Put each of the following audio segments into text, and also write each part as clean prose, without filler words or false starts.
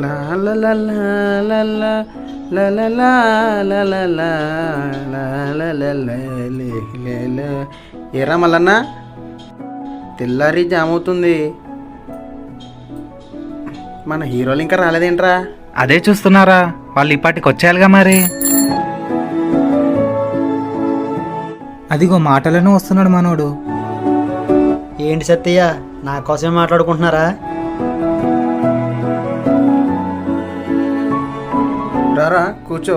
లా లా లా లా లా లా లా లా లా లా లా లా లా లా లా లే లే లే. ఏరా మల్లన్న, తెల్లారి జామ్ అవుతుంది, మన హీరోలు ఇంకా రాలేదేంట్రా? అదే చూస్తున్నారా, వాళ్ళు ఇప్పటికి వచ్చేయాలిగా మరి. అదిగో మాటలను వస్తున్నాడు మనోడు. ఏంటి సత్తయ్య, నా కోసమే మాట్లాడుకుంటున్నారా? రారా కూర్చో.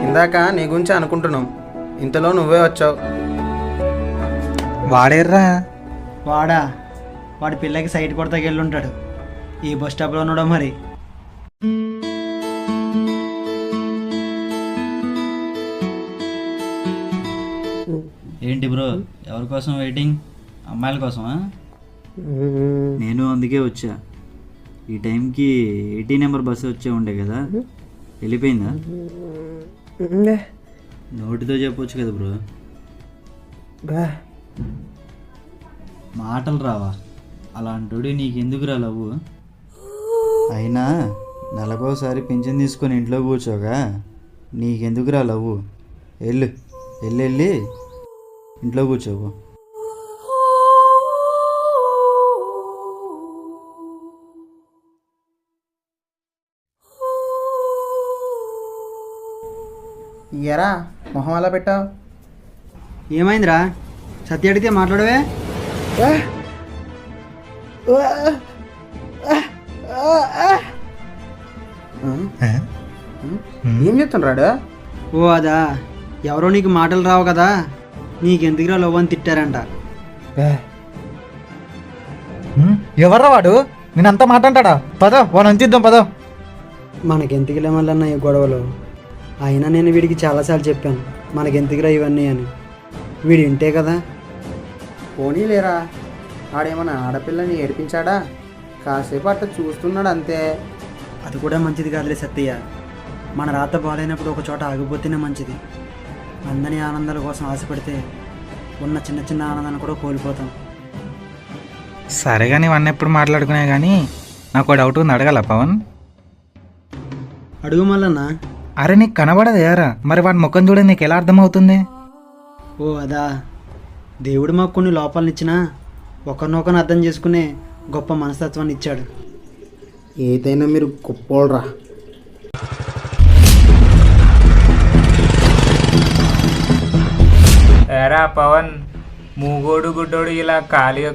ఇందాక నీ గురించి అనుకుంటున్నాం, ఇంతలో నువ్వే వచ్చావు. వాడేర్రా? వాడా? వాడి పిల్లకి సైట్ కొడతాకి వెళ్ళుంటాడు. ఈ బస్ స్టాప్లో ఉన్నాడో మరి. ఏంటి బ్రో, ఎవరి కోసం వెయిటింగ్? అమ్మాయిల కోసమా? నేను అందుకే వచ్చా. ఈ టైంకి 80 నెంబర్ బస్సు వచ్చే ఉండే కదా, వెళ్ళిపోయిందా? నోటితో చెప్పొచ్చు కదా బ్రో. మాటలు రావా? అలాంటి నీకెందుకురా లవ్వు? అయినా నెలకోసారి పింఛన్ తీసుకొని ఇంట్లో కూర్చోగా నీకెందుకురా లవ్వు? వెళ్ళు వెళ్ళి ఇంట్లో కూర్చోవు. ఎరా మొహం అలా పెట్టావు? ఏమైందిరా? సత్య అడిగితే మాట్లాడవే? ఏం చెప్తున్నాడు? ఓ అదా, ఎవరో నీకు మాటలు రావు కదా, నీకెందుకురా లవ్ అని తిట్టారంట. ఎవర్రా వాడు? నేనంతా మాట్లాడతాడా? పద వాడు అంతిద్దాం, పద. మనకెందుకులే మళ్ళన్న ఈ గొడవలు. అయినా నేను వీడికి చాలాసార్లు చెప్పాను మనకెందుకురా ఇవన్నీ అని. వీడు వింటే కదా. పోనీ లేరా, ఆడేమన్నా ఆడపిల్లని ఏడిపించాడా? కాసేపు అట్లా చూస్తున్నాడు అంతే. అది కూడా మంచిది కాదులే సత్తయ్య. మన రాత బాగాలేనప్పుడు ఒక చోట ఆగిపోతేనే మంచిది. అందరి ఆనందాల కోసం ఆశపడితే ఉన్న చిన్న చిన్న ఆనందాన్ని కూడా కోల్పోతాం. సరే కానీ ఇవన్నీ ఎప్పుడు మాట్లాడుకునే కానీ నాకు డౌట్ ఉంది, అడగాల పవన్? అడుగు మల్లన్న. అరే నీకు కనబడదు యారా, మరి వాడి ముఖం చూడ నీకు ఎలా అర్థమవుతుంది? ఓ అదా, దేవుడు మాకు కొన్ని లోపాలను ఒకరినొకరిని అర్థం చేసుకునే గొప్ప మనస్తత్వాన్ని ఇచ్చాడు. ఏదైనా మీరు గొప్పోళ్ళరా. ఎరా పవన్, మూగోడు గుడ్డోడు ఇలా ఖాళీగా